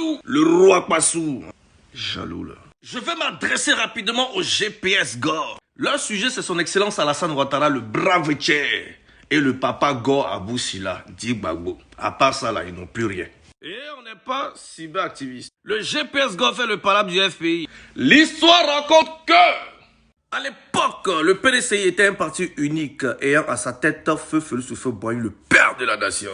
Kpassou, le roi Kpassou. Jaloux là. Je vais m'adresser rapidement au GPS Gore. Leur sujet, c'est son excellence Alassane Ouattara, le brave Tché, et le papa Gore Abou Sila, dit Gbagbo. À part ça, là, ils n'ont plus rien. Et on n'est pas cyberactiviste. Le GPS Gore fait le palabre du FPI. L'histoire raconte que, à l'époque, le PDCI était un parti unique, ayant à sa tête Feu Boigny, le père de la nation.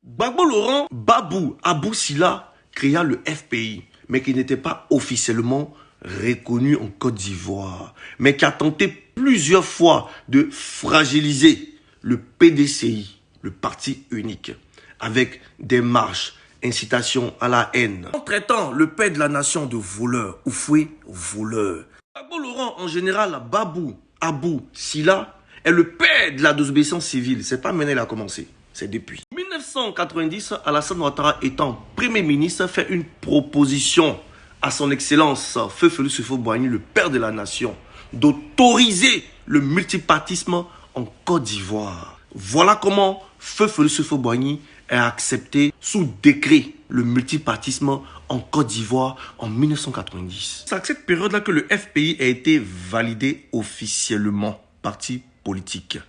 Gbagbo Laurent Babou Abou Sila créa le FPI, mais qui n'était pas officiellement reconnu en Côte d'Ivoire, mais qui a tenté plusieurs fois de fragiliser le PDCI, le parti unique, avec des marches, incitations à la haine, en traitant le père de la nation de voleur, Oufoué voleur. Gbagbo Laurent, en général, Babou Abou Sila, est le père de la désobéissance civile. C'est pas maintenant qu'il a commencé, c'est depuis. En 1990, Alassane Ouattara étant Premier ministre, fait une proposition à son excellence Feu Boigny, le père de la nation, d'autoriser le multipartisme en Côte d'Ivoire. Voilà comment Feu Boigny a accepté sous décret le multipartisme en Côte d'Ivoire en 1990. C'est à cette période-là que le FPI a été validé officiellement parti politique.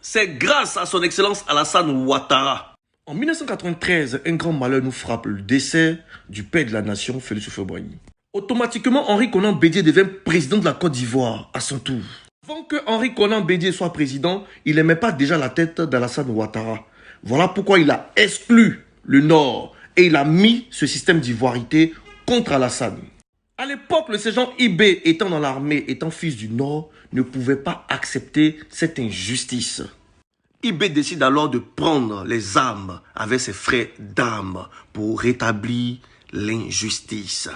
C'est grâce à son excellence Alassane Ouattara. En 1993, un grand malheur nous frappe, le décès du père de la nation, Félix Houphouët-Boigny. Automatiquement, Henri Konan Bédié devient président de la Côte d'Ivoire à son tour. Avant que Henri Konan Bédié soit président, il n'aimait pas déjà la tête d'Alassane Ouattara. Voilà pourquoi il a exclu le Nord et il a mis ce système d'ivoirité contre Alassane. À l'époque, le sergent Ibé, étant dans l'armée, étant fils du Nord, ne pouvait pas accepter cette injustice. Ibé décide alors de prendre les armes avec ses frères d'armes pour rétablir l'injustice.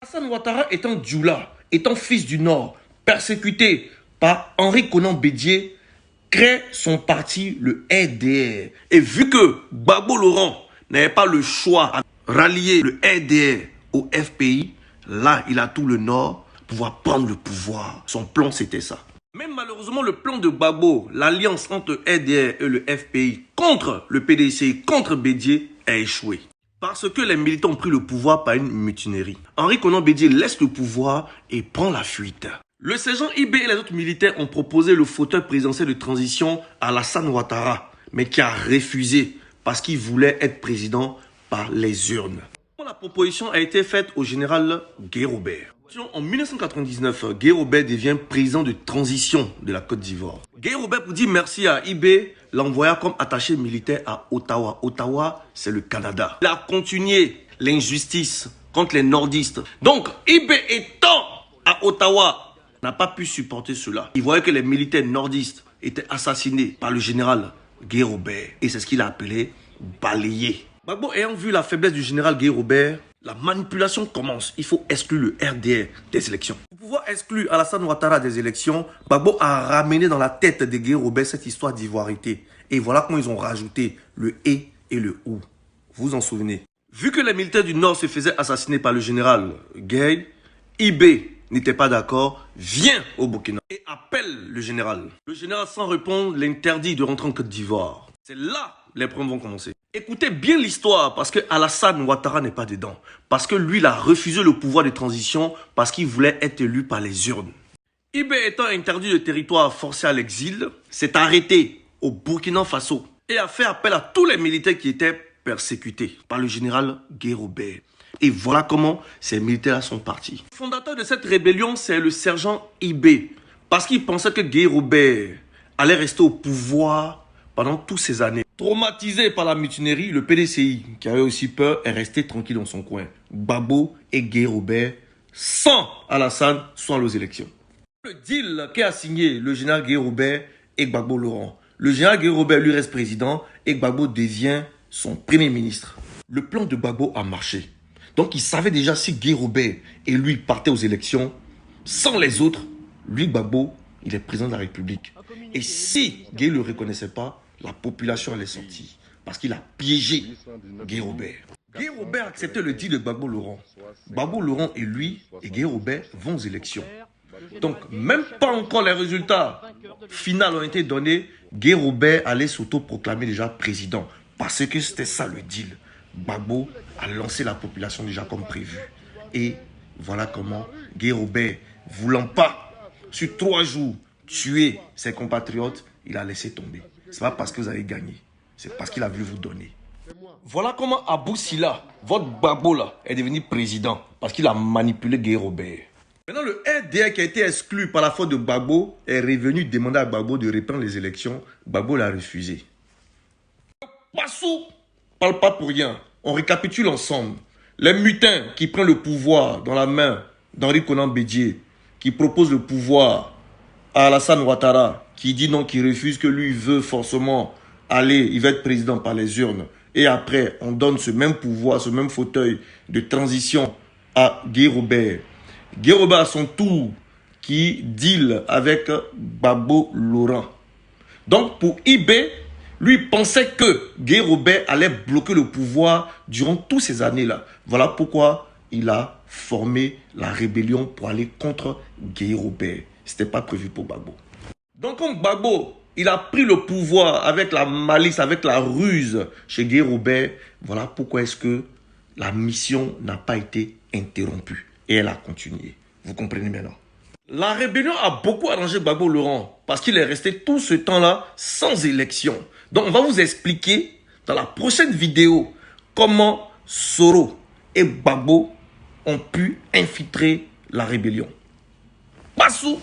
Alassane Ouattara étant Djoula, étant fils du Nord, persécuté par Henri Konan Bédié, crée son parti, le RDR. Et vu que Gbagbo Laurent n'avait pas le choix à rallier le RDR au FPI, là, il a tout le Nord pour pouvoir prendre le pouvoir. Son plan, c'était ça. Mais malheureusement, le plan de Gbagbo, l'alliance entre le RDR et le FPI contre le PDCI, contre Bédié, a échoué. Parce que les militants ont pris le pouvoir par une mutinerie. Henri Konan Bédié laisse le pouvoir et prend la fuite. Le sergent Ibé et les autres militaires ont proposé le fauteuil présidentiel de transition à Alassane Ouattara, mais qui a refusé parce qu'il voulait être président par les urnes. La proposition a été faite au général Guy-Robert. En 1999, Guy-Robert devient président de transition de la Côte d'Ivoire. Guy-Robert dit merci à Ibé, l'envoya comme attaché militaire à Ottawa. Ottawa, c'est le Canada. Il a continué l'injustice contre les nordistes. Donc, Ibé étant à Ottawa, n'a pas pu supporter cela. Il voyait que les militaires nordistes étaient assassinés par le général Guy-Robert. Et c'est ce qu'il a appelé balayer. Gbagbo ayant vu la faiblesse du général Guy-Robert, la manipulation commence. Il faut exclure le RDR des élections. Pour pouvoir exclure Alassane Ouattara des élections, Gbagbo a ramené dans la tête de Guy-Robert cette histoire d'ivoirité. Et voilà comment ils ont rajouté le « et » et le « ou ». Vous vous en souvenez. Vu que les militaires du Nord se faisaient assassiner par le général Guy, Ibé n'était pas d'accord, vient au Burkina et appelle le général. Le général, sans répondre, l'interdit de rentrer en Côte d'Ivoire. C'est là que les problèmes vont commencer. Écoutez bien l'histoire, parce que Alassane Ouattara n'est pas dedans. Parce que lui, il a refusé le pouvoir de transition parce qu'il voulait être élu par les urnes. Ibé étant interdit de territoire forcé à l'exil, s'est arrêté au Burkina Faso et a fait appel à tous les militaires qui étaient persécutés par le général Guy-Robert. Et voilà comment ces militaires sont partis. Le fondateur de cette rébellion, c'est le sergent Ibé. Parce qu'il pensait que Guy-Robert allait rester au pouvoir pendant toutes ces années. Traumatisé par la mutinerie, le PDCI, qui avait aussi peur, est resté tranquille dans son coin. Gbagbo et Guy-Robert, sans Alassane, sont allés aux élections. Le deal qu'a signé le général Guy-Robert et Gbagbo Laurent. Le général Guy-Robert lui reste président et Gbagbo devient son premier ministre. Le plan de Gbagbo a marché. Donc il savait déjà si Guy-Robert et lui partaient aux élections, sans les autres, lui Gbagbo, il est président de la République. Et si Guy ne le reconnaissait pas, la population allait sortir. Parce qu'il a piégé Guy-Robert. Guy-Robert a accepté le deal de Gbagbo Laurent. Gbagbo Laurent et lui et Guy-Robert vont aux élections. Donc même pas encore les résultats finaux ont été donnés, Guy-Robert allait s'auto-proclamer déjà président. Parce que c'était ça le deal. Gbagbo a lancé la population déjà comme prévu. Et voilà comment Guy Robert, voulant pas, sur 3 jours, tuer ses compatriotes, il a laissé tomber. Ce n'est pas parce que vous avez gagné, c'est parce qu'il a voulu vous donner. Voilà comment Abou Sila, votre Gbagbo là, est devenu président, parce qu'il a manipulé Guy Robert. Maintenant, le RDR qui a été exclu par la faute de Gbagbo est revenu demander à Gbagbo de reprendre les élections. Gbagbo l'a refusé. Passou parle pas pour rien. On récapitule ensemble. Les mutins qui prennent le pouvoir dans la main d'Henri Konan Bédié, qui propose le pouvoir à Alassane Ouattara, qui dit non, qui refuse, que lui veut forcément aller, il va être président par les urnes. Et après, on donne ce même pouvoir, ce même fauteuil de transition à Guy Robert. Guy Robert à son tour, qui deal avec Gbagbo Laurent. Donc pour IB, lui pensait que Guy Robert allait bloquer le pouvoir durant toutes ces années-là. Voilà pourquoi il a formé la rébellion pour aller contre Guy Robert. Ce n'était pas prévu pour Gbagbo. Donc comme Gbagbo, il a pris le pouvoir avec la malice, avec la ruse chez Guy Robert. Voilà pourquoi est-ce que la mission n'a pas été interrompue. Et elle a continué. Vous comprenez maintenant? La rébellion a beaucoup arrangé Gbagbo Laurent parce qu'il est resté tout ce temps-là sans élection. Donc on va vous expliquer dans la prochaine vidéo comment Soro et Gbagbo ont pu infiltrer la rébellion. Passou!